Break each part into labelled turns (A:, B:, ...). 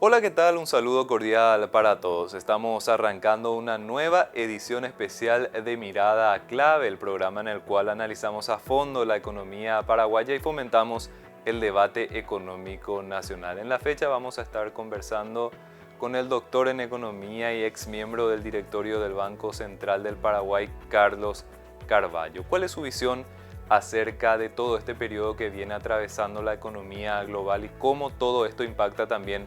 A: Hola, ¿qué tal? Un saludo cordial para todos. Estamos arrancando una nueva edición especial de Mirada Clave, el programa en el cual analizamos a fondo la economía paraguaya y fomentamos el debate económico nacional. En la fecha vamos a estar conversando con el doctor en economía y ex miembro del directorio del Banco Central del Paraguay, Carlos Carvalho. ¿Cuál es su visión acerca de todo este periodo que viene atravesando la economía global y cómo todo esto impacta también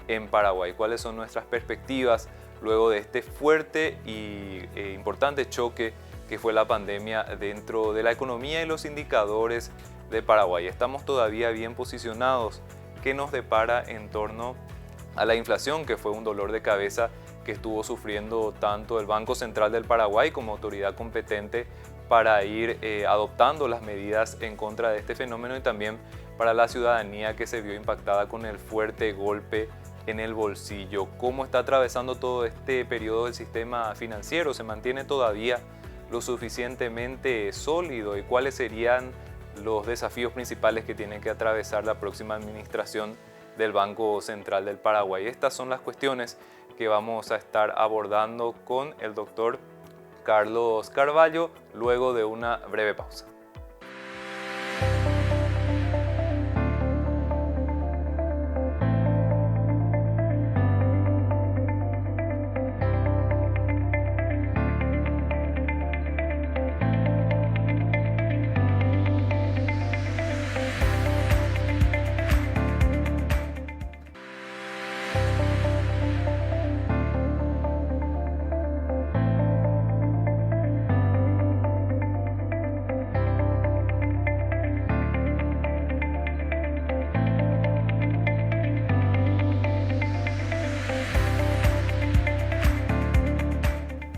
A: en Paraguay? ¿Cuáles son nuestras perspectivas luego de este fuerte y importante choque que fue la pandemia dentro de la economía y los indicadores de Paraguay? ¿Estamos todavía bien posicionados? ¿Qué nos depara en torno a la inflación, que fue un dolor de cabeza que estuvo sufriendo tanto el Banco Central del Paraguay como autoridad competente para ir adoptando las medidas en contra de este fenómeno, y también para la ciudadanía que se vio impactada con el fuerte golpe en el bolsillo? ¿Cómo está atravesando todo este periodo del sistema financiero? ¿Se mantiene todavía lo suficientemente sólido? ¿Y cuáles serían los desafíos principales que tiene que atravesar la próxima administración del Banco Central del Paraguay? Estas son las cuestiones que vamos a estar abordando con el doctor Carlos Carvalho luego de una breve pausa.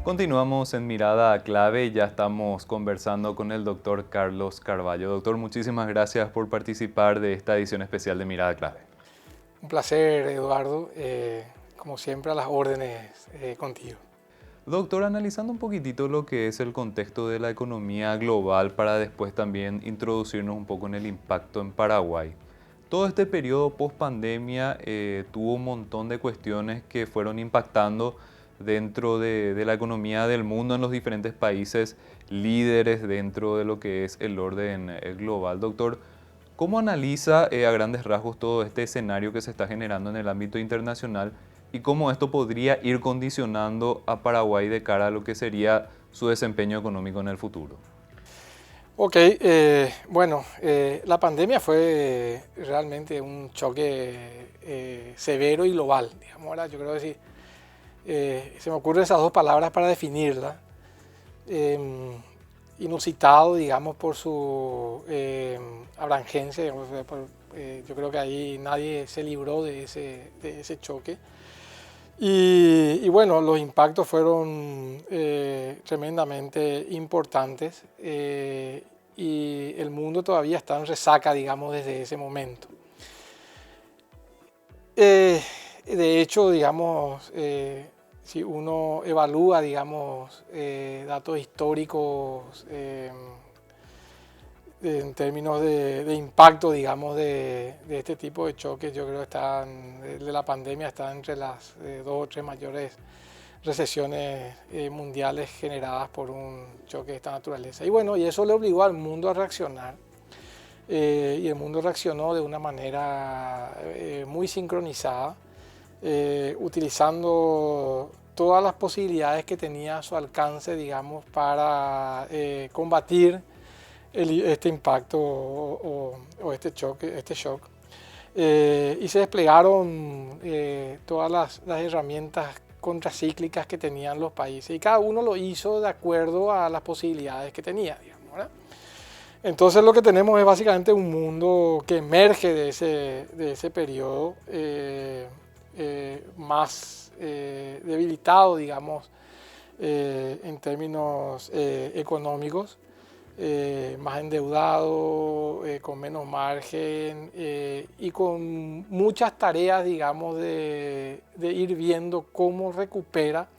A: Continuamos en Mirada Clave y ya estamos conversando con el doctor Carlos Carvalho. Doctor, muchísimas gracias por participar de esta edición especial de Mirada Clave.
B: Un placer, Eduardo. Como siempre, a las órdenes contigo.
A: Doctor, analizando un poquitito lo que es el contexto de la economía global para después también introducirnos un poco en el impacto en Paraguay. Todo este periodo post pandemia tuvo un montón de cuestiones que fueron impactando dentro de la economía del mundo en los diferentes países líderes dentro de lo que es el orden global. Doctor, ¿cómo analiza a grandes rasgos todo este escenario que se está generando en el ámbito internacional y cómo esto podría ir condicionando a Paraguay de cara a lo que sería su desempeño económico en el futuro?
B: Ok, la pandemia fue realmente un choque severo y global, digamos. Ahora yo creo que sí, se me ocurren esas dos palabras para definirla. Inusitado, digamos, por su abrangencia, digamos, yo creo que ahí nadie se libró de ese choque. Y bueno, los impactos fueron tremendamente importantes y el mundo todavía está en resaca, digamos, desde ese momento. De hecho, digamos, si uno evalúa, digamos, datos históricos en términos de impacto, digamos, de este tipo de choques, yo creo que de la pandemia está entre las dos o tres mayores recesiones mundiales generadas por un choque de esta naturaleza. Y bueno, y eso le obligó al mundo a reaccionar. Y el mundo reaccionó de una manera muy sincronizada, utilizando todas las posibilidades que tenía a su alcance, digamos, para combatir este impacto o este shock. Y se desplegaron todas las herramientas contracíclicas que tenían los países y cada uno lo hizo de acuerdo a las posibilidades que tenía, digamos, ¿verdad? Entonces lo que tenemos es básicamente un mundo que emerge de ese periodo más debilitado, digamos, en términos económicos, más endeudado, con menos margen y con muchas tareas, digamos, de ir viendo cómo recupera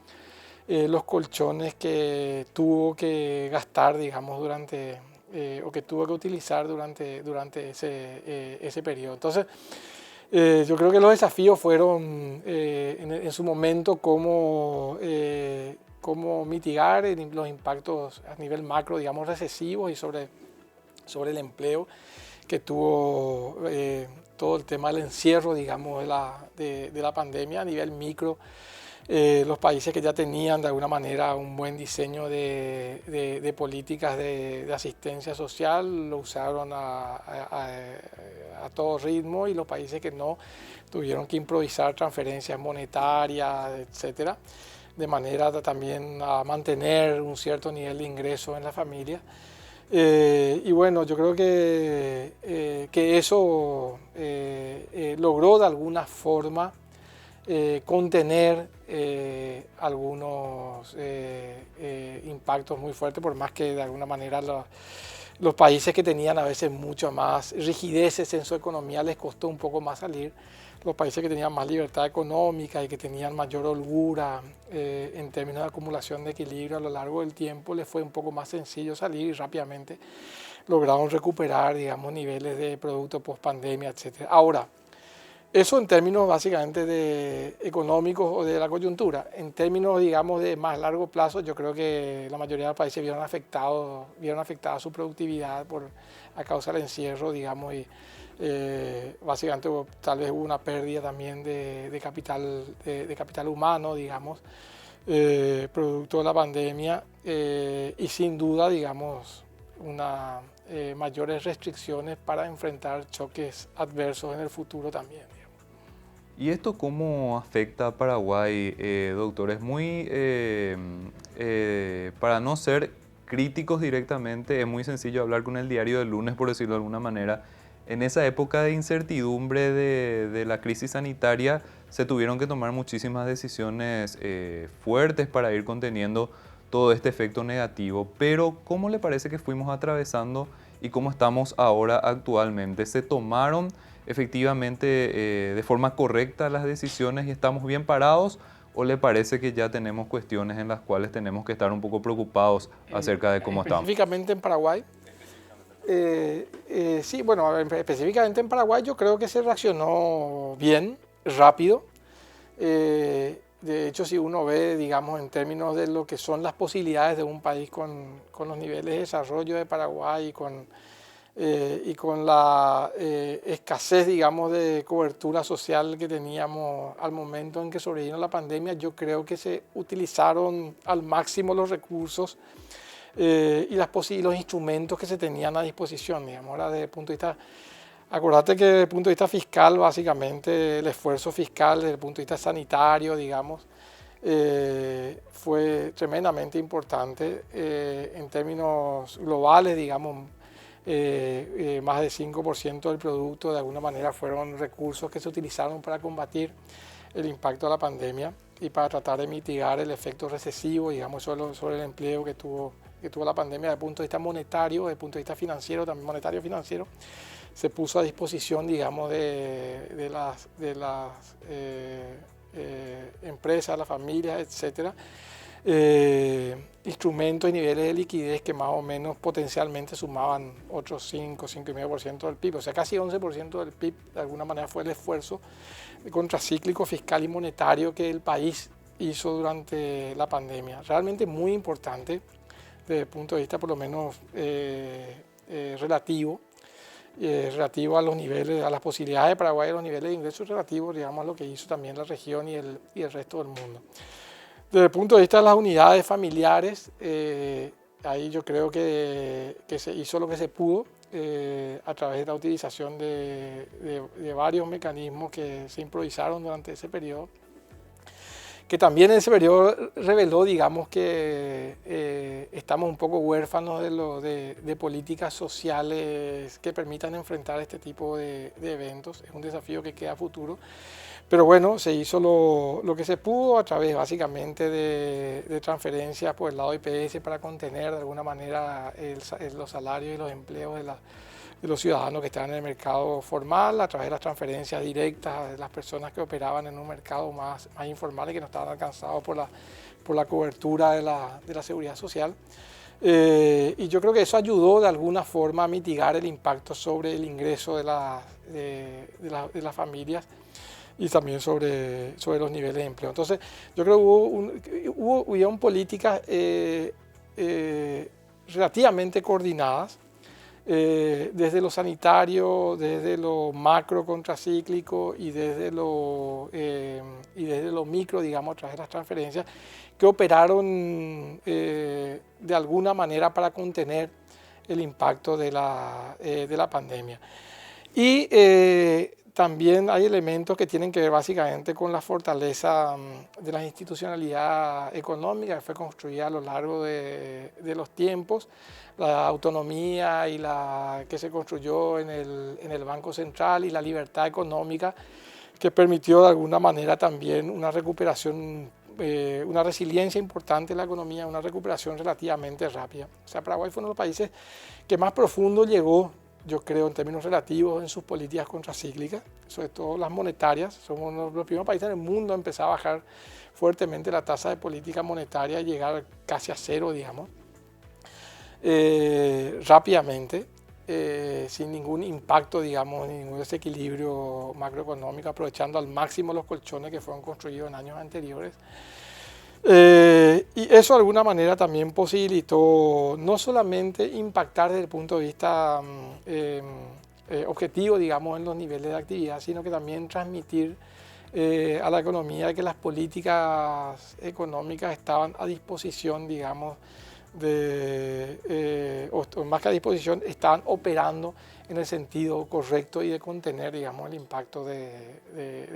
B: los colchones que tuvo que gastar, digamos, o que tuvo que utilizar durante ese periodo. Entonces, Yo creo que los desafíos fueron en su momento cómo mitigar los impactos a nivel macro, digamos, recesivos y sobre el empleo que tuvo todo el tema del encierro, digamos, de la pandemia. A nivel micro, los países que ya tenían de alguna manera un buen diseño de políticas de asistencia social lo usaron a todo ritmo, y los países que no tuvieron que improvisar transferencias monetarias, etcétera, de manera también a mantener un cierto nivel de ingreso en la familia. Y bueno, yo creo que eso logró de alguna forma contener algunos impactos muy fuertes, por más que de alguna manera los países que tenían a veces mucho más rigideces en su economía les costó un poco más salir. Los países que tenían más libertad económica y que tenían mayor holgura en términos de acumulación de equilibrio a lo largo del tiempo, les fue un poco más sencillo salir y rápidamente lograron recuperar, digamos, niveles de producto post pandemia, etc. Ahora, eso en términos básicamente económicos o de la coyuntura. En términos, digamos, de más largo plazo, yo creo que la mayoría de los países vieron afectada su productividad a causa del encierro, digamos, y básicamente tal vez hubo una pérdida también de capital humano, digamos, producto de la pandemia, y sin duda, digamos, mayores restricciones para enfrentar choques adversos en el futuro también.
A: ¿Y esto cómo afecta a Paraguay, doctor? Es muy, para no ser críticos directamente, es muy sencillo hablar con el diario del lunes, por decirlo de alguna manera. En esa época de incertidumbre de la crisis sanitaria, se tuvieron que tomar muchísimas decisiones fuertes para ir conteniendo todo este efecto negativo. Pero, ¿cómo le parece que fuimos atravesando y cómo estamos ahora actualmente? ¿Se tomaron efectivamente de forma correcta las decisiones y estamos bien parados? ¿O le parece que ya tenemos cuestiones en las cuales tenemos que estar un poco preocupados acerca de cómo estamos?
B: Específicamente en Paraguay. Sí, bueno, a ver, específicamente en Paraguay yo creo que se reaccionó bien, rápido. De hecho, si uno ve, digamos, en términos de lo que son las posibilidades de un país con los niveles de desarrollo de Paraguay y con la escasez, digamos, de cobertura social que teníamos al momento en que sobrevino la pandemia, yo creo que se utilizaron al máximo los recursos y los instrumentos que se tenían a disposición, digamos. Ahora, desde el punto de vista, acordate que desde el punto de vista fiscal, básicamente el esfuerzo fiscal, desde el punto de vista sanitario, digamos, fue tremendamente importante en términos globales, digamos. Más del 5% del producto de alguna manera fueron recursos que se utilizaron para combatir el impacto de la pandemia y para tratar de mitigar el efecto recesivo, digamos, sobre el empleo que tuvo la pandemia. Desde el punto de vista monetario, desde el punto de vista financiero, también monetario financiero, se puso a disposición, digamos, de las empresas, las familias, etcétera, instrumentos y niveles de liquidez que más o menos potencialmente sumaban otros 5,5% del PIB, o sea, casi 11% del PIB. De alguna manera fue el esfuerzo contracíclico fiscal y monetario que el país hizo durante la pandemia. Realmente muy importante desde el punto de vista por lo menos relativo a los niveles, a las posibilidades de Paraguay, a los niveles de ingresos relativos, digamos, a lo que hizo también la región y el resto del mundo. Desde el punto de vista de las unidades familiares, ahí yo creo que se hizo lo que se pudo a través de la utilización de varios mecanismos que se improvisaron durante ese periodo, que también en ese periodo reveló, digamos, que estamos un poco huérfanos de políticas sociales que permitan enfrentar este tipo de eventos. Es un desafío que queda a futuro. Pero bueno, se hizo lo que se pudo a través básicamente de transferencias por el lado de IPS para contener de alguna manera los salarios y los empleos de los ciudadanos que estaban en el mercado formal, a través de las transferencias directas de las personas que operaban en un mercado más informal y que no estaban alcanzados por la cobertura de la seguridad social. Y yo creo que eso ayudó de alguna forma a mitigar el impacto sobre el ingreso de las familias y también sobre los niveles de empleo. Entonces, yo creo que hubieron políticas relativamente coordinadas, desde lo sanitario, desde lo macro contracíclico y desde lo micro, digamos, a través de las transferencias, que operaron de alguna manera para contener el impacto de la pandemia. Y también hay elementos que tienen que ver básicamente con la fortaleza de la institucionalidad económica que fue construida a lo largo de los tiempos, la autonomía y que se construyó en el Banco Central y la libertad económica que permitió de alguna manera también una recuperación, una resiliencia importante en la economía, una recuperación relativamente rápida. O sea, Paraguay fue uno de los países que más profundo llegó, yo creo, en términos relativos en sus políticas contracíclicas, sobre todo las monetarias. Somos uno de los primeros países en el mundo a empezar a bajar fuertemente la tasa de política monetaria y llegar casi a cero, digamos, rápidamente, sin ningún impacto, digamos, ni ningún desequilibrio macroeconómico, aprovechando al máximo los colchones que fueron construidos en años anteriores. Y eso de alguna manera también posibilitó no solamente impactar desde el punto de vista objetivo, digamos, en los niveles de actividad, sino que también transmitir a la economía que las políticas económicas estaban a disposición, digamos, o más que a disposición, estaban operando en el sentido correcto y de contener, digamos, el impacto de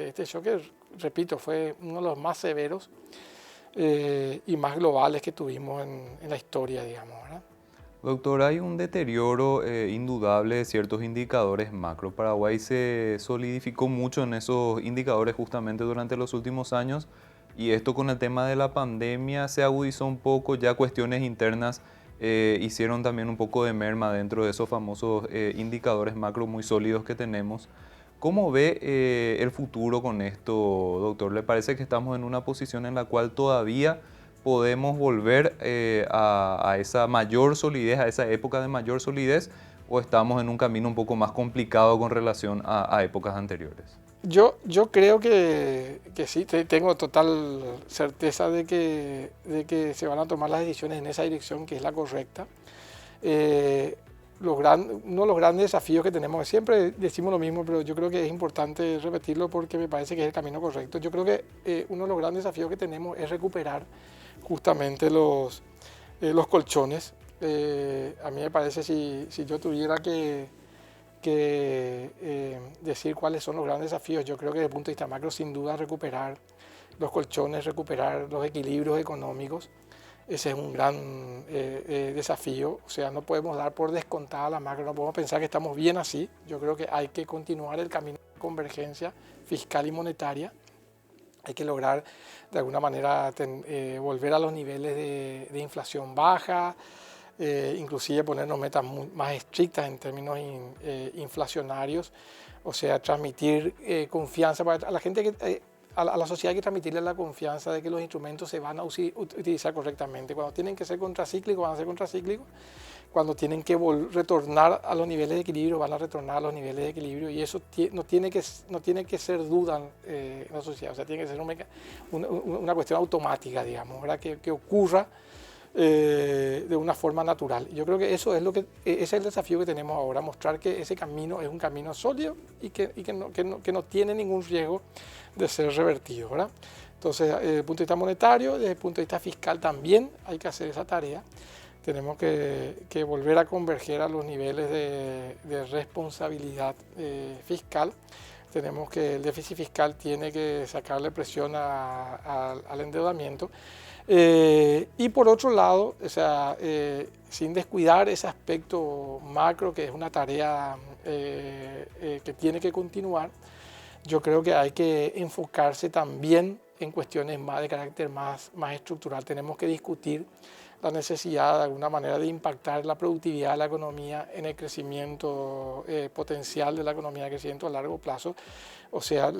B: este shock, que, repito, fue uno de los más severos y más globales que tuvimos en la historia, digamos, ¿verdad?
A: Doctor, hay un deterioro indudable de ciertos indicadores macro. Paraguay se solidificó mucho en esos indicadores justamente durante los últimos años y esto con el tema de la pandemia se agudizó un poco, ya cuestiones internas hicieron también un poco de merma dentro de esos famosos indicadores macro muy sólidos que tenemos. ¿Cómo ve el futuro con esto, doctor? ¿Le parece que estamos en una posición en la cual todavía podemos volver a esa mayor solidez, a esa época de mayor solidez, o estamos en un camino un poco más complicado con relación a épocas anteriores?
B: Yo creo que sí, tengo total certeza de que se van a tomar las decisiones en esa dirección, que es la correcta. Uno de los grandes desafíos que tenemos, siempre decimos lo mismo, pero yo creo que es importante repetirlo porque me parece que es el camino correcto. Yo creo que uno de los grandes desafíos que tenemos es recuperar justamente los colchones. A mí me parece, si yo tuviera que decir cuáles son los grandes desafíos, yo creo que desde el punto de vista macro, sin duda, recuperar los colchones, recuperar los equilibrios económicos. Ese es un gran desafío. O sea, no podemos dar por descontada la macro, no podemos pensar que estamos bien así. Yo creo que hay que continuar el camino de convergencia fiscal y monetaria. Hay que lograr de alguna manera volver a los niveles de inflación baja, inclusive ponernos metas más estrictas en términos inflacionarios, o sea, transmitir confianza a la gente, a la sociedad. Hay que transmitirle la confianza de que los instrumentos se van a utilizar correctamente. Cuando tienen que ser contracíclicos, van a ser contracíclicos. Cuando tienen que retornar a los niveles de equilibrio, van a retornar a los niveles de equilibrio, y eso no tiene que ser duda en la sociedad. O sea, tiene que ser una cuestión automática, digamos, ¿verdad? Que ocurra de una forma natural. Yo creo que eso es ese es el desafío que tenemos ahora, mostrar que ese camino es un camino sólido y que no tiene ningún riesgo de ser revertido, ¿verdad? Entonces, desde el punto de vista monetario, desde el punto de vista fiscal también hay que hacer esa tarea. Tenemos que volver a converger a los niveles de responsabilidad fiscal. Tenemos que el déficit fiscal tiene que sacarle presión al endeudamiento. Y por otro lado, o sea, sin descuidar ese aspecto macro, que es una tarea que tiene que continuar, yo creo que hay que enfocarse también en cuestiones de carácter más estructural. Tenemos que discutir la necesidad de alguna manera de impactar la productividad de la economía en el crecimiento potencial de la economía, el crecimiento a largo plazo. O sea,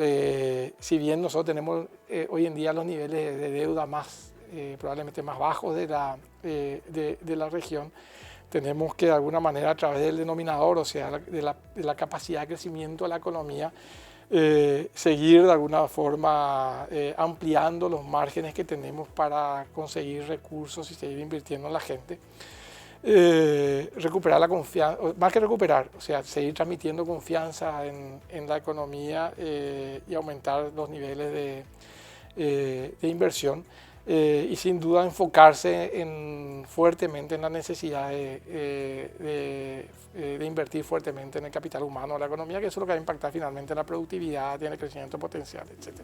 B: si bien nosotros tenemos hoy en día los niveles de deuda más probablemente más bajos de la región, tenemos que de alguna manera a través del denominador, o sea, de la capacidad de crecimiento de la economía, seguir de alguna forma ampliando los márgenes que tenemos para conseguir recursos y seguir invirtiendo en la gente. Recuperar la confianza, más que recuperar, o sea, seguir transmitiendo confianza en la economía y aumentar los niveles de inversión. Y sin duda enfocarse fuertemente en la necesidad de invertir fuertemente en el capital humano de la economía, que eso es lo que va a impactar finalmente en la productividad y en el crecimiento potencial, etc.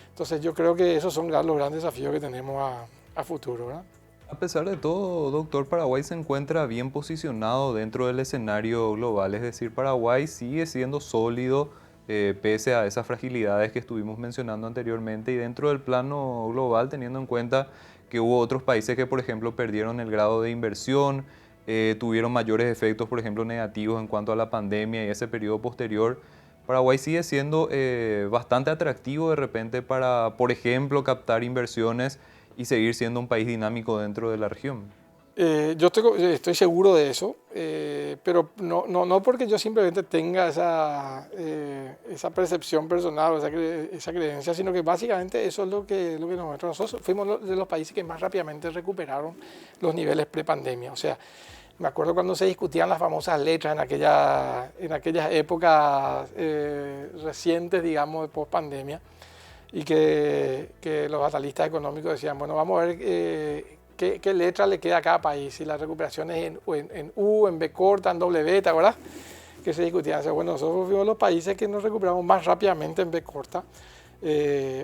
B: Entonces yo creo que esos son los grandes desafíos que tenemos a futuro, ¿verdad?
A: A pesar de todo, doctor, Paraguay se encuentra bien posicionado dentro del escenario global, es decir, Paraguay sigue siendo sólido pese a esas fragilidades que estuvimos mencionando anteriormente y dentro del plano global, teniendo en cuenta que hubo otros países que, por ejemplo, perdieron el grado de inversión, tuvieron mayores efectos, por ejemplo, negativos en cuanto a la pandemia y ese periodo posterior. Paraguay sigue siendo bastante atractivo de repente para, por ejemplo, captar inversiones y seguir siendo un país dinámico dentro de la región.
B: Yo estoy seguro de eso, pero no porque yo simplemente tenga esa percepción personal o esa creencia, sino que básicamente eso es lo que nosotros fuimos de los países que más rápidamente recuperaron los niveles prepandemia. O sea, me acuerdo cuando se discutían las famosas letras en aquellas épocas recientes, digamos, de post-pandemia, y que los analistas económicos decían, bueno, vamos a ver qué letra le queda a cada país, si la recuperación es en U, en B corta, en doble beta, ¿verdad? Que se discutían. O sea, bueno, nosotros fuimos los países que nos recuperamos más rápidamente en B corta,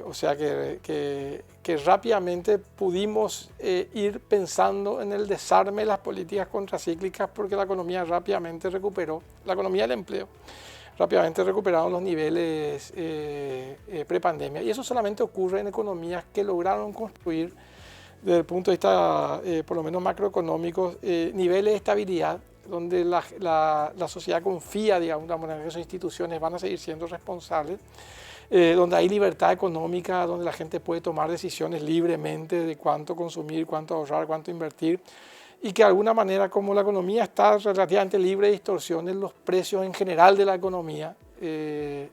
B: o sea que rápidamente pudimos ir pensando en el desarme de las políticas contracíclicas porque la economía rápidamente recuperó, la economía del empleo, rápidamente recuperaron los niveles prepandemia. Y eso solamente ocurre en economías que lograron construir, desde el punto de vista por lo menos macroeconómico, niveles de estabilidad donde la sociedad confía, digamos, de manera que esas instituciones van a seguir siendo responsables, donde hay libertad económica, donde la gente puede tomar decisiones libremente de cuánto consumir, cuánto ahorrar, cuánto invertir, y que de alguna manera, como la economía está relativamente libre de distorsiones, los precios en general de la economía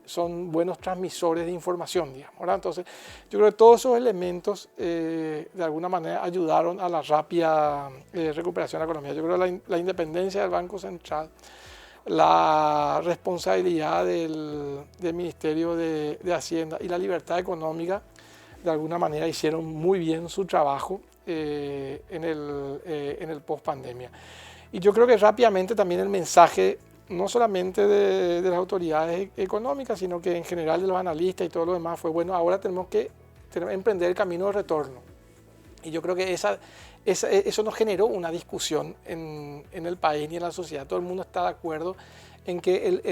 B: son buenos transmisores de información, digamos, ¿verdad? Entonces, yo creo que todos esos elementos de alguna manera ayudaron a la rápida recuperación de la economía. Yo creo que la independencia del Banco Central, la responsabilidad del Ministerio de Hacienda y la libertad económica, de alguna manera hicieron muy bien su trabajo en el post-pandemia. Y yo creo que rápidamente también el mensaje, no solamente de las autoridades económicas, sino que en general de los analistas y todo lo demás, fue, bueno, ahora tenemos que emprender el camino de retorno. Y yo creo que eso nos generó una discusión en el país y en la sociedad. Todo el mundo está de acuerdo en que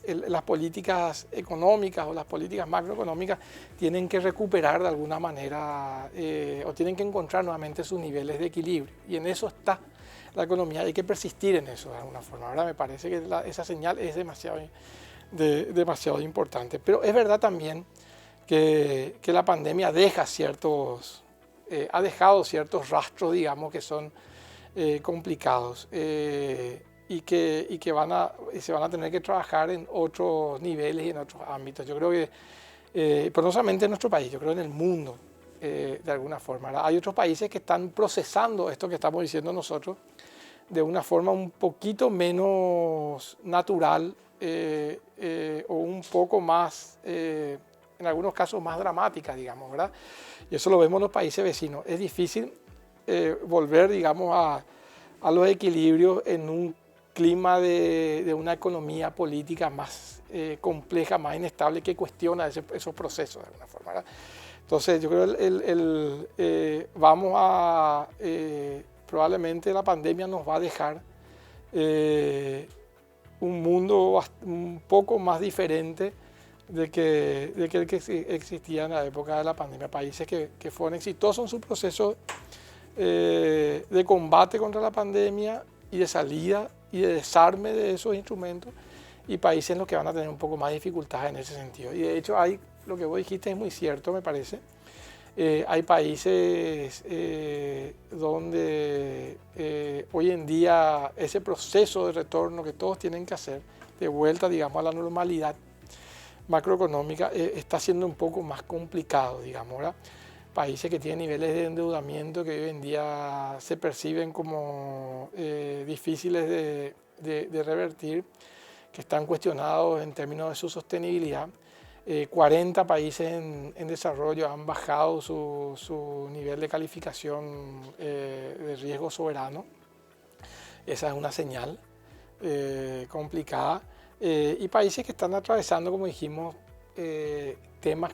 B: las políticas económicas o las políticas macroeconómicas tienen que recuperar de alguna manera o tienen que encontrar nuevamente sus niveles de equilibrio. Y en eso está la economía, hay que persistir en eso de alguna forma. Ahora me parece que esa señal es demasiado importante. Pero es verdad también que la pandemia ha dejado ciertos rastros, digamos, que son complicados y que se van a tener que trabajar en otros niveles y en otros ámbitos. Yo creo que, pero no solamente en nuestro país, yo creo en el mundo, de alguna forma, ¿verdad? Hay otros países que están procesando esto que estamos diciendo nosotros de una forma un poquito menos natural o un poco más, en algunos casos más dramática, digamos, ¿verdad? Y eso lo vemos en los países vecinos. Es difícil volver, digamos, a los equilibrios en un clima de una economía política más compleja, más inestable, que cuestiona esos procesos de alguna forma, ¿verdad? Entonces yo creo que probablemente la pandemia nos va a dejar un mundo un poco más diferente de que el que existía en la época de la pandemia. Países que fueron exitosos en su proceso de combate contra la pandemia y de salida y de desarme de esos instrumentos, y países en los que van a tener un poco más de dificultades en ese sentido. Y de hecho lo que vos dijiste es muy cierto, me parece. Hay países donde hoy en día ese proceso de retorno que todos tienen que hacer, de vuelta, digamos, a la normalidad macroeconómica, está siendo un poco más complicado, digamos, ¿verdad? Países que tienen niveles de endeudamiento que hoy en día se perciben como difíciles de revertir, que están cuestionados en términos de su sostenibilidad. 40 países en desarrollo han bajado su nivel de calificación de riesgo soberano. Esa es una señal complicada. Y países que están atravesando, como dijimos, temas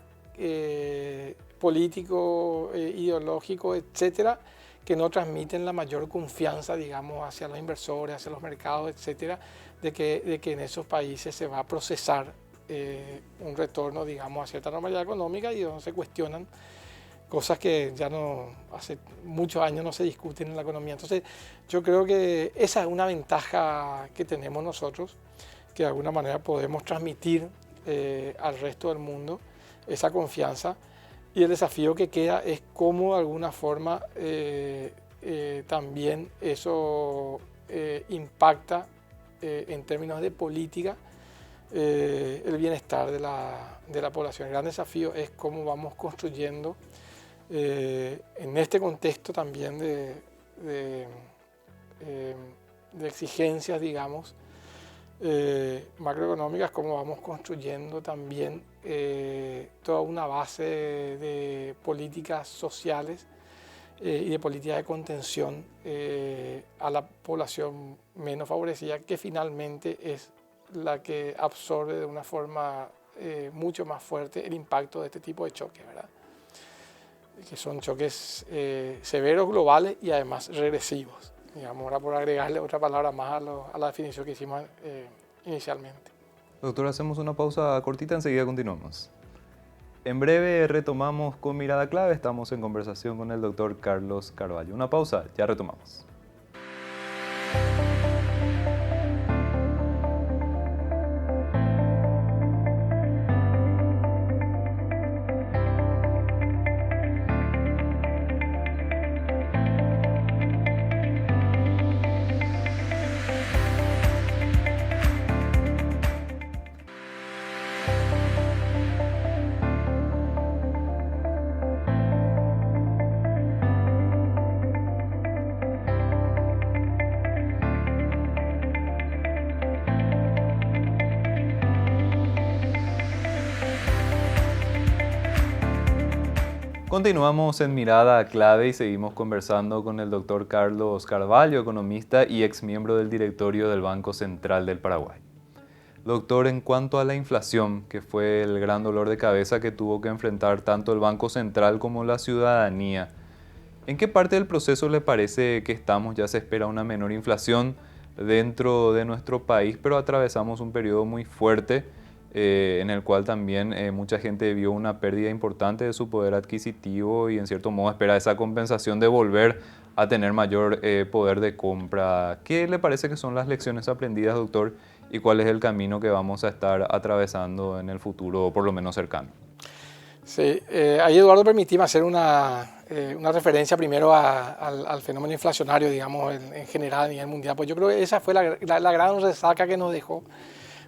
B: políticos, ideológicos, etcétera, que no transmiten la mayor confianza, digamos, hacia los inversores, hacia los mercados, etcétera, de que en esos países se va a procesar un retorno, digamos, a cierta normalidad económica, y donde se cuestionan cosas que ya no, hace muchos años no se discuten en la economía. Entonces, yo creo que esa es una ventaja que tenemos nosotros, que de alguna manera podemos transmitir al resto del mundo esa confianza, y el desafío que queda es cómo de alguna forma también eso impacta en términos de política el bienestar de la población. El gran desafío es cómo vamos construyendo en este contexto también de exigencias, digamos, macroeconómicas, cómo vamos construyendo también toda una base de políticas sociales y de políticas de contención a la población menos favorecida, que finalmente es la que absorbe de una forma mucho más fuerte el impacto de este tipo de choques, ¿verdad? Que son choques severos, globales y además regresivos. Digamos, ahora por agregarle otra palabra más a la definición que hicimos inicialmente.
A: Doctor, hacemos una pausa cortita, enseguida continuamos. En breve retomamos con Mirada Clave, estamos en conversación con el doctor Carlos Carvalho. Una pausa, ya retomamos. Continuamos en Mirada Clave y seguimos conversando con el doctor Carlos Carvalho, economista y exmiembro del directorio del Banco Central del Paraguay. Doctor, en cuanto a la inflación, que fue el gran dolor de cabeza que tuvo que enfrentar tanto el Banco Central como la ciudadanía, ¿en qué parte del proceso le parece que estamos? Ya se espera una menor inflación dentro de nuestro país, pero atravesamos un periodo muy fuerte en el cual también mucha gente vio una pérdida importante de su poder adquisitivo y en cierto modo espera esa compensación de volver a tener mayor poder de compra. ¿Qué le parece que son las lecciones aprendidas, doctor, y cuál es el camino que vamos a estar atravesando en el futuro, por lo menos cercano?
B: Sí, ahí Eduardo, permitíme hacer una referencia primero al fenómeno inflacionario, digamos, en general a nivel mundial. Pues yo creo que esa fue la gran resaca que nos dejó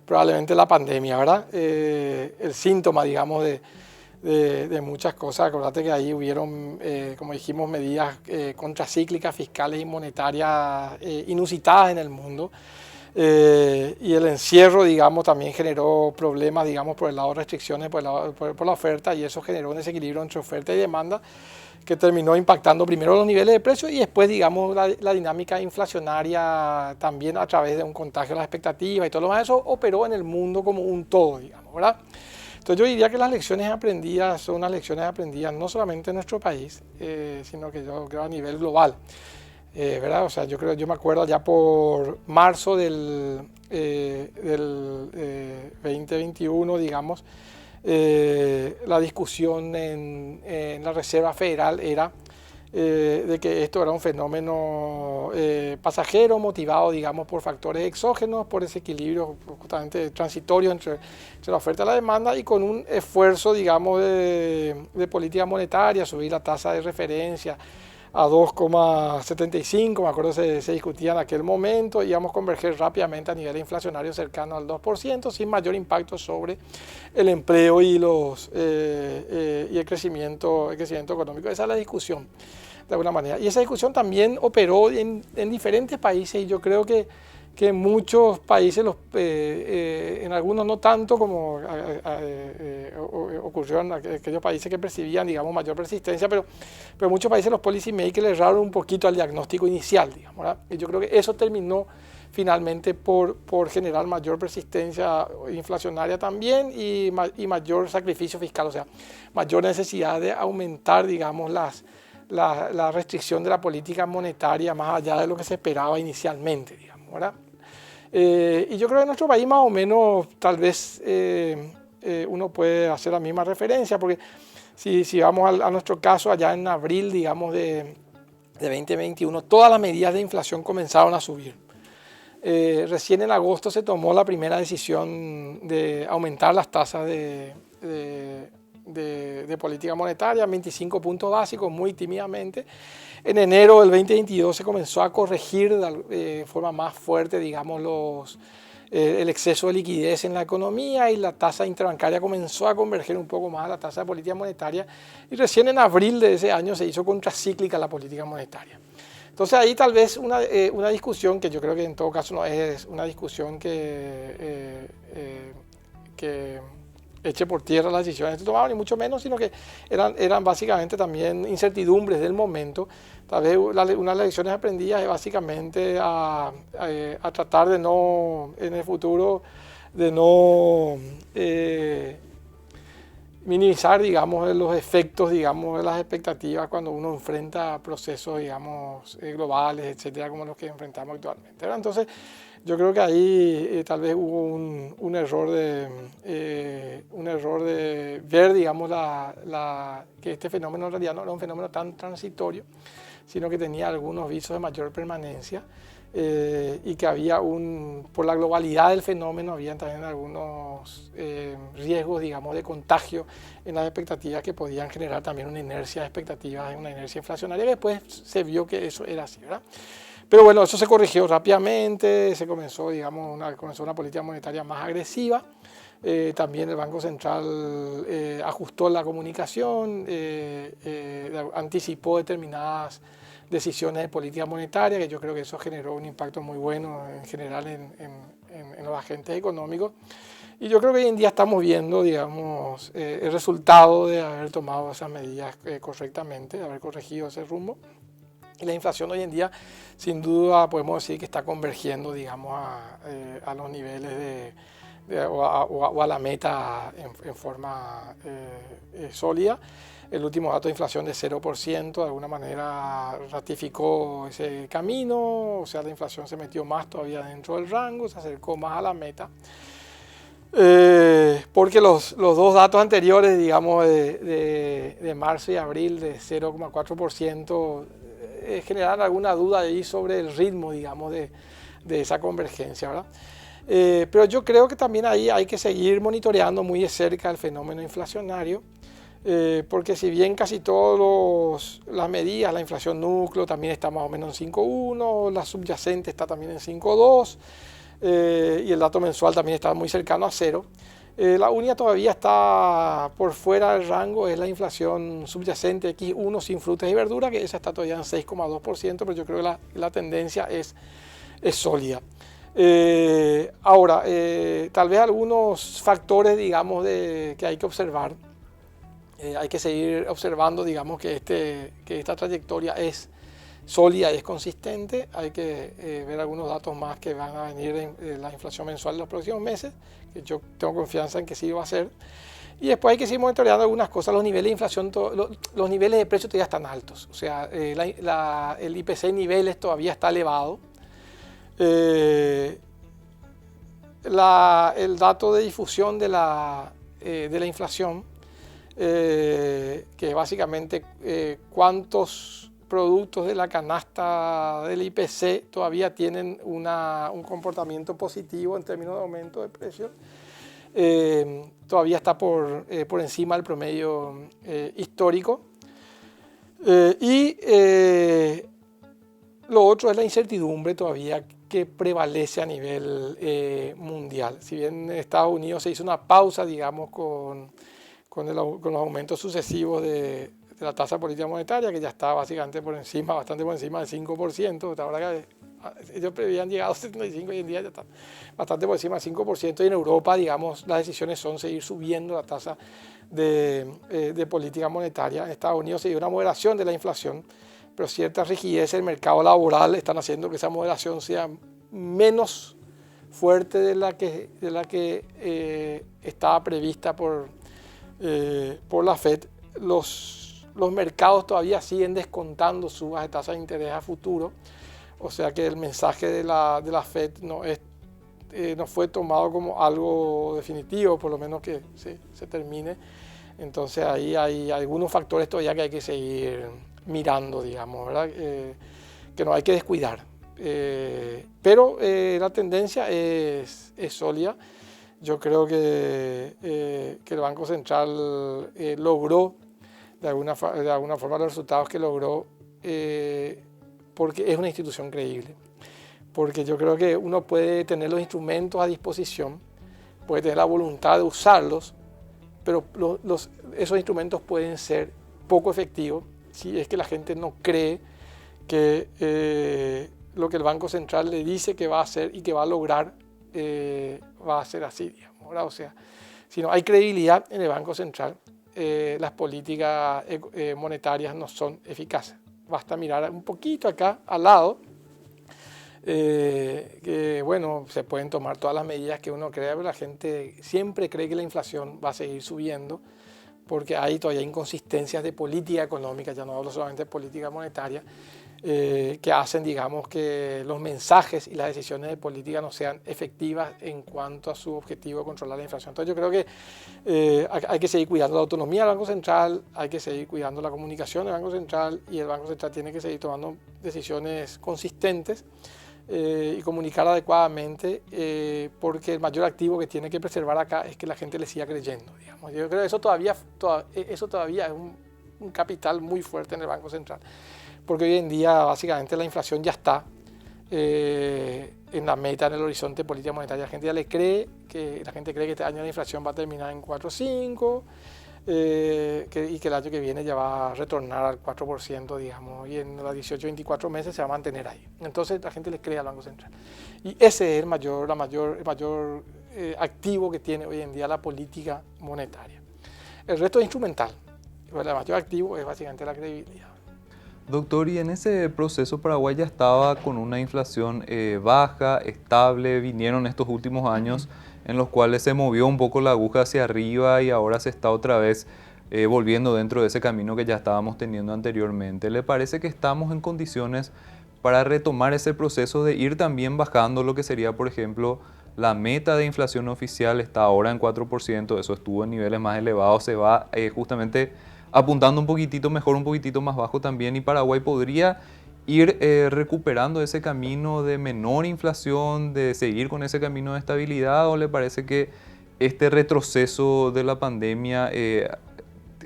B: probablemente la pandemia, ¿verdad? El síntoma, digamos, de muchas cosas. Acordate que ahí hubieron, como dijimos, medidas contracíclicas, fiscales y monetarias inusitadas en el mundo. Y el encierro, digamos, también generó problemas, digamos, por el lado de restricciones, por la oferta, y eso generó un desequilibrio entre oferta y demanda que terminó impactando primero los niveles de precios y después, digamos, la dinámica inflacionaria también a través de un contagio de las expectativas y todo lo demás. Eso operó en el mundo como un todo, digamos, ¿verdad? Entonces yo diría que las lecciones aprendidas son unas lecciones aprendidas no solamente en nuestro país, sino que yo creo a nivel global. ¿Verdad? O sea, yo me acuerdo ya por marzo del 2021, digamos, la discusión en la Reserva Federal era de que esto era un fenómeno pasajero, motivado, digamos, por factores exógenos, por ese equilibrio justamente transitorio entre la oferta y la demanda, y con un esfuerzo, digamos, de política monetaria, subir la tasa de referencia a 2,75, me acuerdo se discutía en aquel momento, íbamos a converger rápidamente a nivel inflacionario cercano al 2%, sin mayor impacto sobre el empleo y el crecimiento económico. Esa es la discusión, de alguna manera. Y esa discusión también operó en diferentes países, y yo creo que en muchos países, en algunos no tanto como ocurrió en aquellos países que percibían, digamos, mayor persistencia, pero en muchos países los policy makers le erraron un poquito al diagnóstico inicial, digamos, ¿verdad? Y yo creo que eso terminó finalmente por generar mayor persistencia inflacionaria también y mayor sacrificio fiscal, o sea, mayor necesidad de aumentar, digamos, la restricción de la política monetaria más allá de lo que se esperaba inicialmente, digamos, ¿verdad? Y yo creo que en nuestro país más o menos tal vez uno puede hacer la misma referencia, porque si vamos a nuestro caso allá en abril, digamos, de 2021, todas las medidas de inflación comenzaron a subir. Recién en agosto se tomó la primera decisión de aumentar las tasas de política monetaria, 25 puntos básicos, muy tímidamente. En enero del 2022 se comenzó a corregir de forma más fuerte, digamos, el exceso de liquidez en la economía, y la tasa interbancaria comenzó a converger un poco más a la tasa de política monetaria, y recién en abril de ese año se hizo contracíclica la política monetaria. Entonces ahí tal vez una discusión que yo creo que en todo caso no es una discusión que eche por tierra las decisiones que se tomaban, ni mucho menos, sino que eran básicamente también incertidumbres del momento. Tal vez una de las lecciones aprendidas es básicamente a tratar de no, en el futuro, de no minimizar, digamos, los efectos, digamos, de las expectativas cuando uno enfrenta procesos, digamos, globales, etcétera, como los que enfrentamos actualmente, ¿verdad? Entonces, yo creo que ahí tal vez hubo un error de ver, digamos, que este fenómeno en realidad no era un fenómeno tan transitorio, sino que tenía algunos visos de mayor permanencia, y que había por la globalidad del fenómeno, había también algunos riesgos, digamos, de contagio en las expectativas que podían generar también una inercia de expectativas, una inercia inflacionaria, que después se vio que eso era así, ¿verdad? Pero bueno, eso se corrigió rápidamente, se comenzó, digamos, una política monetaria más agresiva. También el Banco Central ajustó la comunicación, anticipó determinadas decisiones de política monetaria, que yo creo que eso generó un impacto muy bueno en general en los agentes económicos. Y yo creo que hoy en día estamos viendo, digamos, el resultado de haber tomado esas medidas correctamente, de haber corregido ese rumbo. Y la inflación hoy en día, sin duda, podemos decir que está convergiendo, digamos, a los niveles o a la meta en forma sólida. El último dato de inflación de 0%, de alguna manera ratificó ese camino, o sea, la inflación se metió más todavía dentro del rango, se acercó más a la meta. Porque los dos datos anteriores, digamos, de marzo y abril, de 0,4%, generar alguna duda ahí sobre el ritmo, digamos, de esa convergencia, ¿verdad? Pero yo creo que también ahí hay que seguir monitoreando muy de cerca el fenómeno inflacionario, porque si bien casi todas las medidas, la inflación núcleo también está más o menos en 5,1, la subyacente está también en 5,2, y el dato mensual también está muy cercano a 0. La única todavía está por fuera del rango es la inflación subyacente X1 sin frutas y verduras, que esa está todavía en 6,2%, pero yo creo que la tendencia es sólida. Ahora, tal vez algunos factores, digamos, que hay que observar. Hay que seguir observando, digamos, que esta trayectoria es sólida y es consistente. Hay que ver algunos datos más que van a venir de la inflación mensual en los próximos meses, que yo tengo confianza en que sí va a ser. Y después hay que seguir monitoreando algunas cosas. Los niveles de inflación, los niveles de precios todavía están altos. O sea, el IPC en niveles todavía está elevado. El dato de difusión de la inflación, que básicamente productos de la canasta del IPC todavía tienen un comportamiento positivo en términos de aumento de precios. Todavía está por encima del promedio histórico. Lo otro es la incertidumbre todavía que prevalece a nivel mundial. Si bien en Estados Unidos se hizo una pausa, digamos, con los aumentos sucesivos de la tasa política monetaria, que ya está básicamente bastante por encima del 5%, ahora que ellos habían llegado a 75 y hoy en día ya están bastante por encima del 5%, y en Europa, digamos, las decisiones son seguir subiendo la tasa de política monetaria. En Estados Unidos se dio una moderación de la inflación, pero ciertas rigideces del mercado laboral están haciendo que esa moderación sea menos fuerte de la que estaba prevista por la Fed. Los mercados todavía siguen descontando subas de tasas de interés a futuro, o sea que el mensaje de la Fed no fue tomado como algo definitivo, por lo menos que se termine. Entonces ahí hay algunos factores todavía que hay que seguir mirando, digamos, ¿verdad? Que no hay que descuidar. Pero la tendencia es sólida. Yo creo que el Banco Central logró de alguna forma los resultados que logró porque es una institución creíble. Porque yo creo que uno puede tener los instrumentos a disposición, puede tener la voluntad de usarlos, pero esos instrumentos pueden ser poco efectivos si es que la gente no cree que lo que el Banco Central le dice que va a hacer y que va a lograr va a ser así, digamos, ¿verdad? O sea, si no hay credibilidad en el Banco Central, las políticas monetarias no son eficaces. Basta mirar un poquito acá al lado, que bueno, se pueden tomar todas las medidas que uno crea, pero la gente siempre cree que la inflación va a seguir subiendo, porque hay todavía inconsistencias de política económica, ya no hablo solamente de política monetaria, que hacen, digamos, que los mensajes y las decisiones de política no sean efectivas en cuanto a su objetivo de controlar la inflación. Entonces yo creo que hay que seguir cuidando la autonomía del Banco Central, hay que seguir cuidando la comunicación del Banco Central, y el Banco Central tiene que seguir tomando decisiones consistentes y comunicar adecuadamente, porque el mayor activo que tiene que preservar acá es que la gente le siga creyendo, digamos. Yo creo que eso todavía es un capital muy fuerte en el Banco Central, porque hoy en día básicamente la inflación ya está en la meta, en el horizonte de política monetaria. La gente ya la gente cree que este año la inflación va a terminar en 4,5, y que el año que viene ya va a retornar al 4%, digamos, y en los 18-24 meses se va a mantener ahí. Entonces la gente le cree al Banco Central. Y ese es el mayor activo que tiene hoy en día la política monetaria. El resto es instrumental. El mayor activo es básicamente la credibilidad.
A: Doctor, y en ese proceso Paraguay ya estaba con una inflación baja, estable, vinieron estos últimos años en los cuales se movió un poco la aguja hacia arriba y ahora se está otra vez volviendo dentro de ese camino que ya estábamos teniendo anteriormente. ¿Le parece que estamos en condiciones para retomar ese proceso de ir también bajando lo que sería, por ejemplo, la meta de inflación oficial? Está ahora en 4%, eso estuvo en niveles más elevados, se va justamente apuntando un poquitito mejor, un poquitito más bajo también, y Paraguay podría ir recuperando ese camino de menor inflación, de seguir con ese camino de estabilidad? ¿O le parece que este retroceso de la pandemia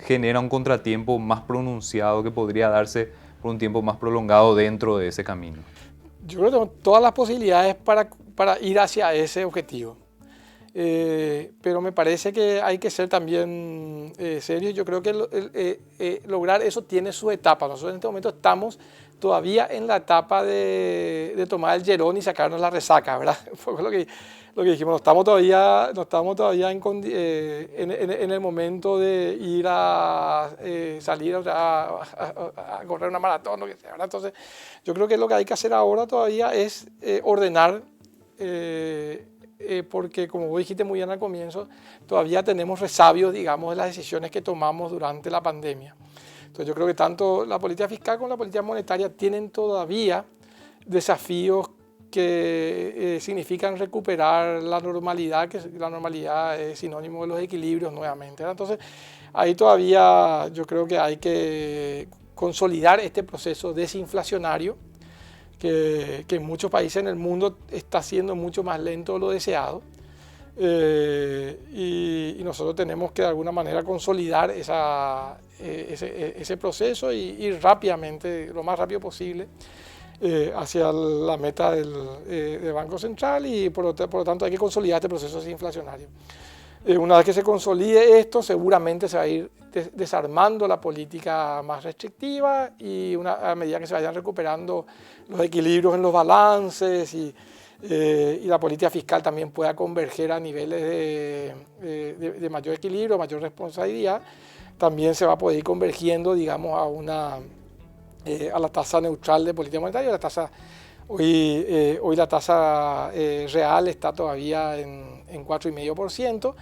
A: genera un contratiempo más pronunciado que podría darse por un tiempo más prolongado dentro de ese camino?
B: Yo creo que tenemos todas las posibilidades para ir hacia ese objetivo. Pero me parece que hay que ser también serios. Yo creo que lograr eso tiene su etapa. Nosotros en este momento estamos todavía en la etapa de tomar el yerón y sacarnos la resaca, ¿verdad? Fue lo que dijimos. No estamos todavía en el momento de ir a salir a correr una maratón, lo que sea, ¿verdad? Entonces, yo creo que lo que hay que hacer ahora todavía es ordenar, porque como vos dijiste muy bien al comienzo, todavía tenemos resabios, digamos, de las decisiones que tomamos durante la pandemia. Entonces yo creo que tanto la política fiscal como la política monetaria tienen todavía desafíos que significan recuperar la normalidad, que la normalidad es sinónimo de los equilibrios nuevamente, ¿verdad? Entonces ahí todavía yo creo que hay que consolidar este proceso desinflacionario que en muchos países en el mundo está siendo mucho más lento de lo deseado. Y nosotros tenemos que de alguna manera consolidar ese proceso y ir rápidamente, lo más rápido posible, hacia la meta del Banco Central, y por lo tanto hay que consolidar este proceso desinflacionario. Una vez que se consolide esto, seguramente se va a ir desarmando la política más restrictiva, y a medida que se vayan recuperando los equilibrios en los balances y la política fiscal también pueda converger a niveles de mayor equilibrio, mayor responsabilidad, también se va a poder ir convergiendo, digamos, a la tasa neutral de política monetaria. Hoy la tasa real está todavía en 4,5%,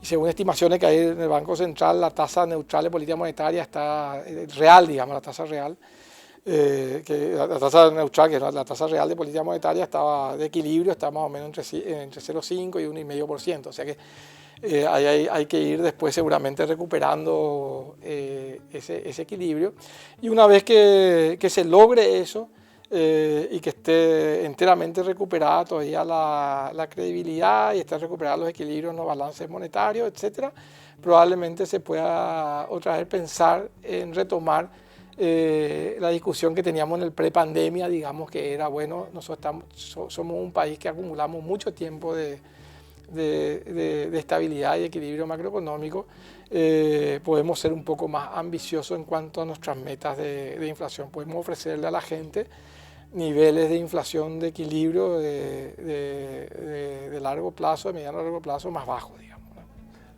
B: y según estimaciones que hay en el Banco Central, la tasa neutral de política monetaria está real, digamos, la tasa real, la tasa neutral, que es la tasa real de política monetaria, estaba de equilibrio, está más o menos entre 0,5 y 1,5%. O sea que hay que ir después seguramente recuperando ese equilibrio. Y una vez que se logre eso, y que esté enteramente recuperada todavía la credibilidad y estén recuperados los equilibrios en los balances monetarios, etcétera, probablemente se pueda otra vez pensar en retomar la discusión que teníamos en el prepandemia, digamos, que era, bueno, nosotros somos un país que acumulamos mucho tiempo de estabilidad y equilibrio macroeconómico, podemos ser un poco más ambiciosos en cuanto a nuestras metas de inflación. Podemos ofrecerle a la gente niveles de inflación de equilibrio de largo plazo, de mediano a largo plazo, más bajos, digamos, ¿no?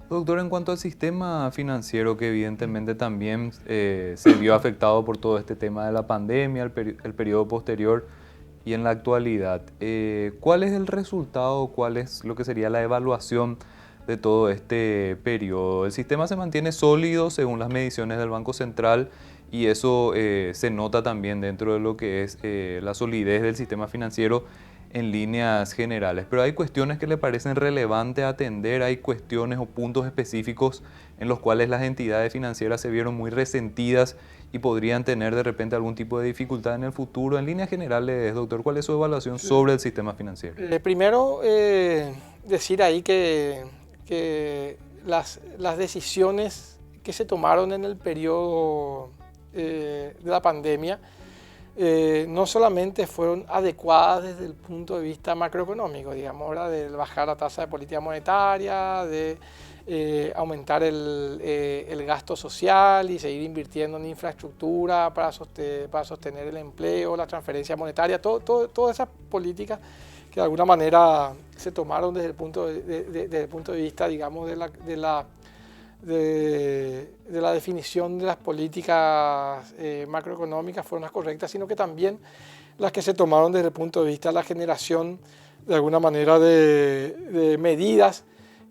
A: Doctor, en cuanto al sistema financiero, que evidentemente también se vio afectado por todo este tema de la pandemia, el periodo posterior y en la actualidad, ¿cuál es el resultado, cuál es lo que sería la evaluación de todo este periodo? El sistema se mantiene sólido según las mediciones del Banco Central, y eso se nota también dentro de lo que es la solidez del sistema financiero en líneas generales. Pero hay cuestiones que le parecen relevantes atender, hay cuestiones o puntos específicos en los cuales las entidades financieras se vieron muy resentidas y podrían tener de repente algún tipo de dificultad en el futuro. En líneas generales, doctor, ¿cuál es su evaluación sobre el sistema financiero?
B: Primero, decir ahí que las decisiones que se tomaron en el periodo de la pandemia no solamente fueron adecuadas desde el punto de vista macroeconómico, digamos, ahora de bajar la tasa de política monetaria, de aumentar el gasto social y seguir invirtiendo en infraestructura para sostener el empleo, la transferencia monetaria, todas esas políticas que de alguna manera se tomaron desde el punto de vista, digamos, de la definición de las políticas macroeconómicas fueron las correctas, sino que también las que se tomaron desde el punto de vista de la generación, de alguna manera, de medidas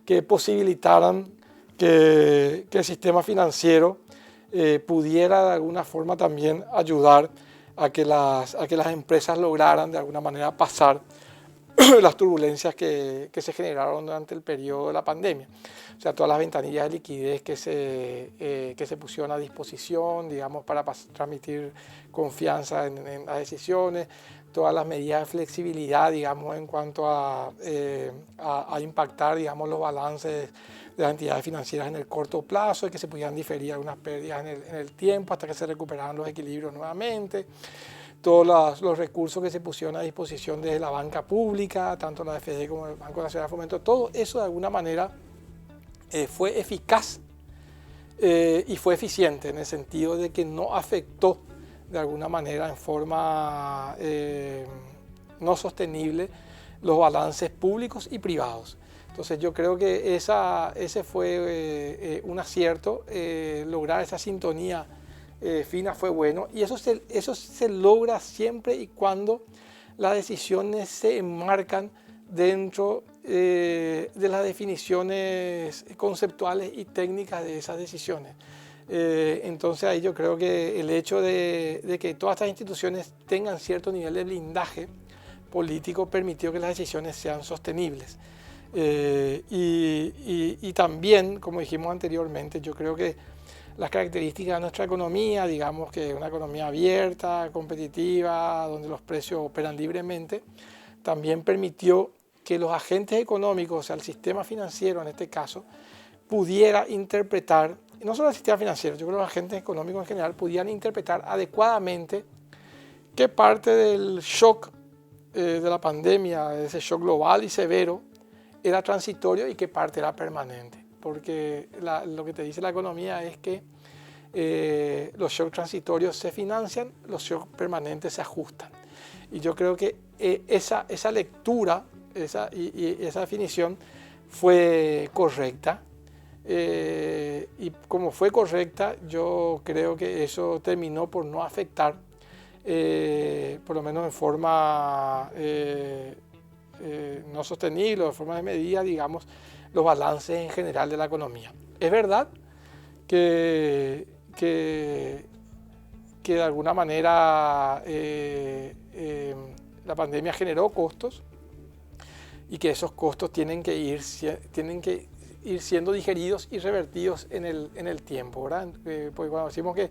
B: que posibilitaran que el sistema financiero pudiera de alguna forma también ayudar a que las empresas lograran de alguna manera pasar las turbulencias que se generaron durante el periodo de la pandemia. O sea, todas las ventanillas de liquidez que se pusieron a disposición, digamos, para transmitir confianza en las decisiones, todas las medidas de flexibilidad, digamos, en cuanto a impactar, digamos, los balances de las entidades financieras en el corto plazo y que se pudieran diferir algunas pérdidas en el tiempo hasta que se recuperaran los equilibrios nuevamente. Todos los recursos que se pusieron a disposición desde la banca pública, tanto la FD como el Banco Nacional de Fomento, todo eso de alguna manera fue eficaz y fue eficiente en el sentido de que no afectó de alguna manera en forma no sostenible los balances públicos y privados. Entonces yo creo que ese fue un acierto, lograr esa sintonía fina fue bueno, y eso se logra siempre y cuando las decisiones se enmarcan dentro de las definiciones conceptuales y técnicas de esas decisiones. Entonces ahí yo creo que el hecho de que todas estas instituciones tengan cierto nivel de blindaje político permitió que las decisiones sean sostenibles. Y también, como dijimos anteriormente, yo creo que las características de nuestra economía, digamos que es una economía abierta, competitiva, donde los precios operan libremente, también permitió que los agentes económicos, o sea, el sistema financiero en este caso, pudiera interpretar, no solo el sistema financiero, yo creo que los agentes económicos en general pudieran interpretar adecuadamente qué parte del shock de la pandemia, de ese shock global y severo, era transitorio y qué parte era permanente. Porque lo que te dice la economía es que los shocks transitorios se financian, los shocks permanentes se ajustan. Y yo creo que esa lectura y esa definición fue correcta. Y como fue correcta, yo creo que eso terminó por no afectar, por lo menos en forma no sostenible, de forma de medida, digamos, los balances en general de la economía. Es verdad que de alguna manera la pandemia generó costos y que esos costos tienen que ir siendo digeridos y revertidos en el tiempo, ¿verdad? Porque cuando decimos que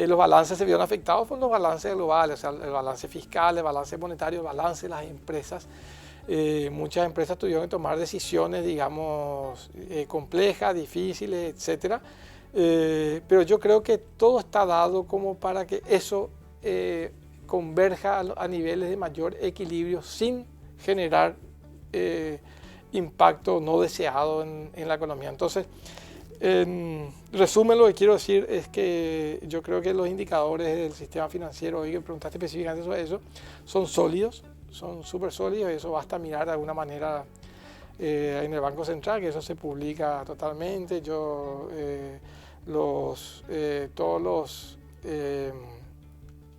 B: los balances se vieron afectados, fueron los balances globales, o sea, el balance fiscal, el balance monetario, el balance de las empresas. Muchas empresas tuvieron que tomar decisiones, digamos, complejas, difíciles, etc. Pero yo creo que todo está dado como para que eso converja a niveles de mayor equilibrio sin generar impacto no deseado en la economía. Entonces, en resumen, lo que quiero decir es que yo creo que los indicadores del sistema financiero, hoy que preguntaste específicamente sobre eso, son sólidos, son súper sólidos, y eso basta mirar de alguna manera en el Banco Central, que eso se publica totalmente. Todos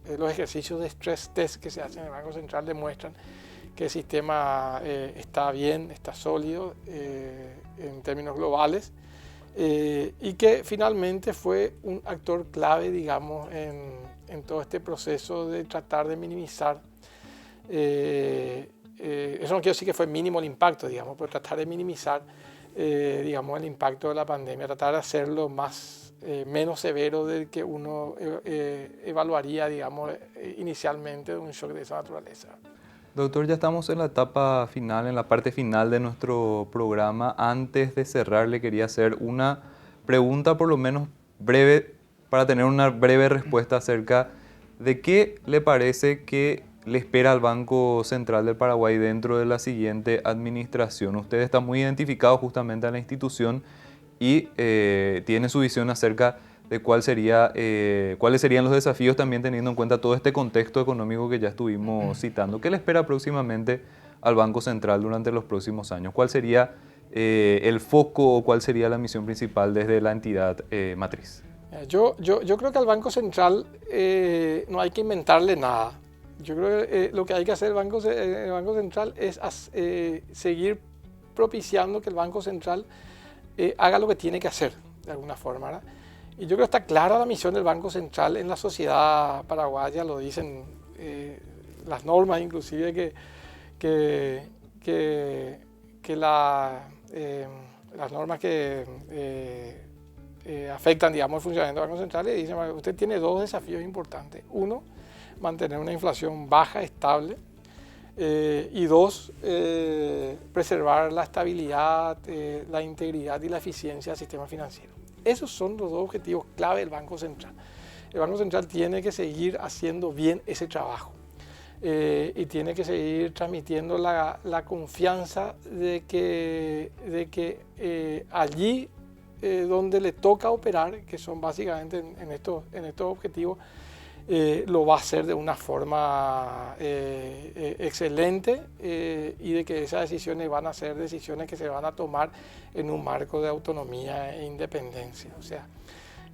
B: los ejercicios de stress test que se hacen en el Banco Central demuestran que el sistema está bien, está sólido en términos globales, y que finalmente fue un actor clave, digamos, en todo este proceso de tratar de minimizar. Eso no quiero decir que fue mínimo el impacto, digamos, pero tratar de minimizar, digamos, el impacto de la pandemia, tratar de hacerlo menos severo del que uno evaluaría, digamos, inicialmente de un shock de esa naturaleza.
A: Doctor, ya estamos en la etapa final, en la parte final de nuestro programa. Antes de cerrar, le quería hacer una pregunta, por lo menos breve, para tener una breve respuesta acerca de qué le parece que le espera al Banco Central del Paraguay dentro de la siguiente administración. Usted está muy identificado justamente a la institución y tiene su visión acerca de cuáles serían los desafíos, también teniendo en cuenta todo este contexto económico que ya estuvimos citando. ¿Qué le espera próximamente al Banco Central durante los próximos años? ¿Cuál sería el foco o cuál sería la misión principal desde la entidad matriz?
B: Yo creo que al Banco Central no hay que inventarle nada. Yo creo que lo que hay que hacer el Banco Central es seguir propiciando que el Banco Central haga lo que tiene que hacer, de alguna forma, ¿verdad? Y yo creo que está clara la misión del Banco Central en la sociedad paraguaya, lo dicen las normas, inclusive las normas que afectan, digamos, el funcionamiento del Banco Central, le dicen: usted tiene dos desafíos importantes. Uno, mantener una inflación baja, estable, y dos, preservar la estabilidad, la integridad y la eficiencia del sistema financiero. Esos son los dos objetivos clave del Banco Central. El Banco Central tiene que seguir haciendo bien ese trabajo y tiene que seguir transmitiendo la confianza de que allí donde le toca operar, que son básicamente en estos objetivos, lo va a hacer de una forma excelente, y de que esas decisiones van a ser decisiones que se van a tomar en un marco de autonomía e independencia. O sea,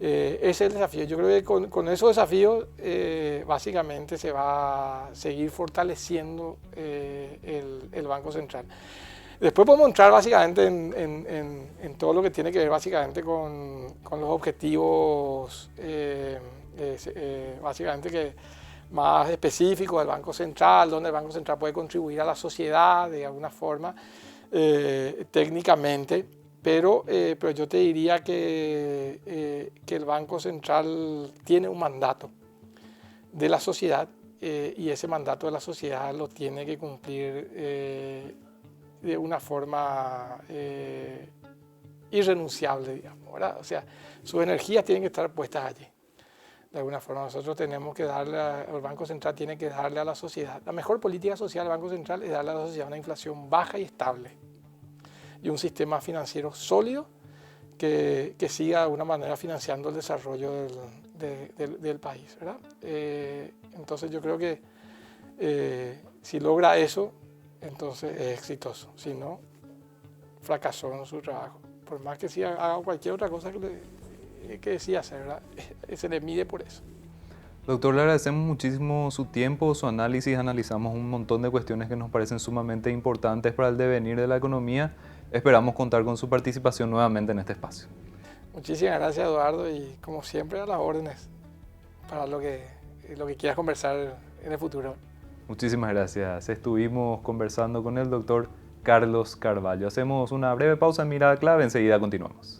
B: ese es el desafío. Yo creo que con esos desafíos básicamente se va a seguir fortaleciendo el Banco Central. Después podemos entrar básicamente en todo lo que tiene que ver básicamente con los objetivos básicamente que más específicos del Banco Central, donde el Banco Central puede contribuir a la sociedad de alguna forma técnicamente. pero yo te diría que el Banco Central tiene un mandato de la sociedad y ese mandato de la sociedad lo tiene que cumplir de una forma irrenunciable, digamos, ¿verdad? O sea, sus energías tienen que estar puestas allí. De alguna forma nosotros tenemos que el Banco Central tiene que darle a la sociedad, la mejor política social del Banco Central es darle a la sociedad una inflación baja y estable y un sistema financiero sólido que siga de alguna manera financiando el desarrollo del país, ¿verdad? Entonces yo creo que si logra eso, entonces es exitoso, si no, fracasó en su trabajo. Por más que sí haga cualquier otra cosa que decía hacer, ¿verdad? Se le mide por eso.
A: Doctor, le agradecemos muchísimo su tiempo, su análisis. Analizamos un montón de cuestiones que nos parecen sumamente importantes para el devenir de la economía. Esperamos contar con su participación nuevamente en este espacio.
B: Muchísimas gracias, Eduardo, y como siempre a las órdenes para lo que quieras conversar en el futuro.
A: Muchísimas gracias. Estuvimos conversando con el doctor Carlos Carvalho. Hacemos una breve pausa en Mirada Clave, enseguida continuamos.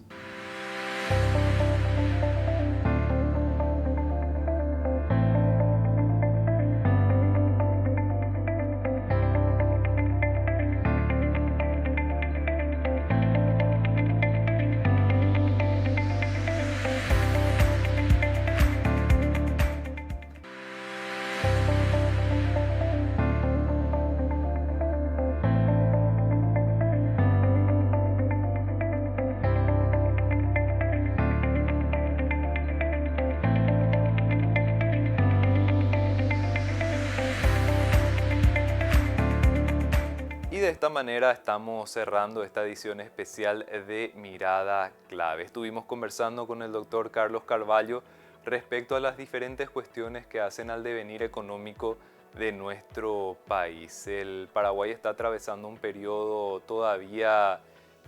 A: De esta manera estamos cerrando esta edición especial de Mirada Clave. Estuvimos conversando con el doctor Carlos Carvalho respecto a las diferentes cuestiones que hacen al devenir económico de nuestro país. El Paraguay está atravesando un periodo todavía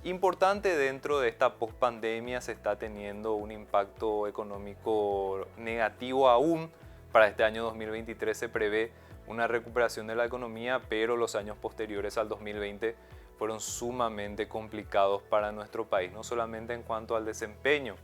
A: importante dentro de esta pospandemia. Se está teniendo un impacto económico negativo aún. Para este año 2023 se prevé una recuperación de la economía, pero los años posteriores al 2020 fueron sumamente complicados para nuestro país, no solamente en cuanto al desempeño,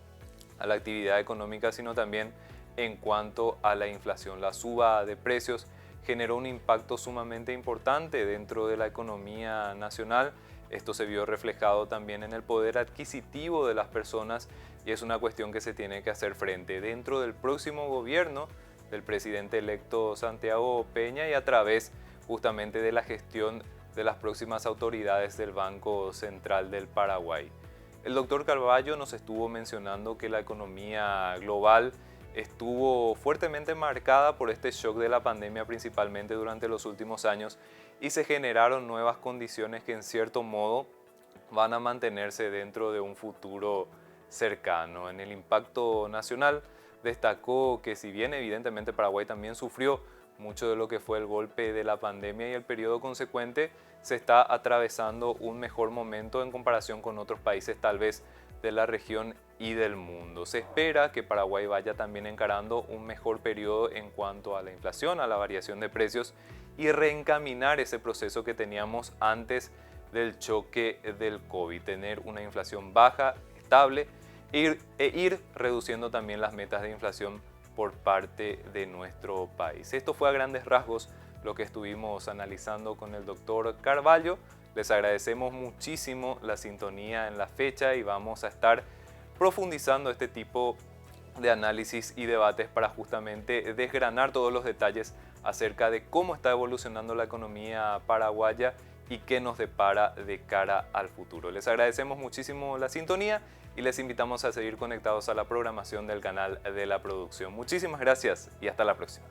A: a la actividad económica, sino también en cuanto a la inflación. La suba de precios generó un impacto sumamente importante dentro de la economía nacional. Esto se vio reflejado también en el poder adquisitivo de las personas y es una cuestión que se tiene que hacer frente dentro del próximo gobierno del presidente electo Santiago Peña y a través justamente de la gestión de las próximas autoridades del Banco Central del Paraguay. El doctor Carvalho nos estuvo mencionando que la economía global estuvo fuertemente marcada por este shock de la pandemia principalmente durante los últimos años y se generaron nuevas condiciones que en cierto modo van a mantenerse dentro de un futuro cercano. En el impacto nacional destacó que si bien evidentemente Paraguay también sufrió mucho de lo que fue el golpe de la pandemia y el periodo consecuente, se está atravesando un mejor momento en comparación con otros países tal vez de la región y del mundo. Se espera que Paraguay vaya también encarando un mejor periodo en cuanto a la inflación, a la variación de precios y reencaminar ese proceso que teníamos antes del choque del COVID, tener una inflación baja, estable, ir reduciendo también las metas de inflación por parte de nuestro país. Esto fue a grandes rasgos lo que estuvimos analizando con el doctor Carvalho. Les agradecemos muchísimo la sintonía en la fecha y vamos a estar profundizando este tipo de análisis y debates para justamente desgranar todos los detalles acerca de cómo está evolucionando la economía paraguaya y qué nos depara de cara al futuro. Les agradecemos muchísimo la sintonía y les invitamos a seguir conectados a la programación del canal de la producción. Muchísimas gracias y hasta la próxima.